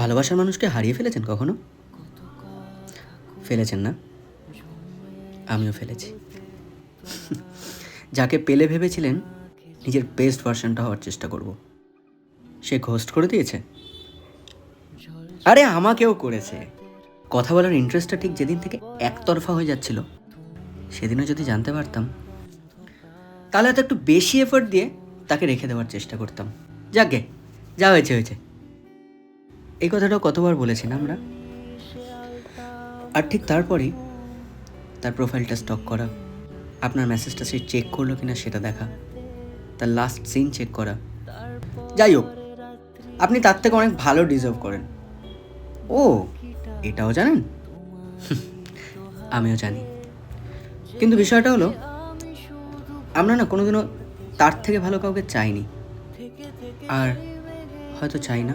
ভালোবাসার মানুষকে হারিয়ে ফেলেছেন কখনো? ফেলেছেন না? আমিও ফেলেছি। যাকে পেলে ভেবেছিলেন নিজের বেস্ট ভার্সনটা হওয়ার চেষ্টা করব, সে ঘোস্ট করে দিয়েছে। আরে আমাকেও করেছে। কথা বলার ইন্টারেস্টটা ঠিক যেদিন থেকে একতরফা হয়ে যাচ্ছিল, সেদিনও যদি জানতে পারতাম, তাহলে হয়তো একটু বেশি এফোর্ট দিয়ে তাকে রেখে দেওয়ার চেষ্টা করতাম। যাকে যা হয়েছে হয়েছে। এই কথাটাও কতবার বলেছি না আমরা? আর ঠিক তারপরেই তার প্রোফাইলটা স্টক করা, আপনার মেসেজটা সে চেক করলো কিনা সেটা দেখা, তার লাস্ট সিন চেক করা। যাই হোক, আপনি তার থেকে অনেক ভালো ডিজার্ভ করেন। ও, এটাও জানেন? আমিও জানি। কিন্তু বিষয়টা হলো, আমরা না কোনোদিনও তার থেকে ভালো কাউকে চাইনি, আর হয়তো চাই না।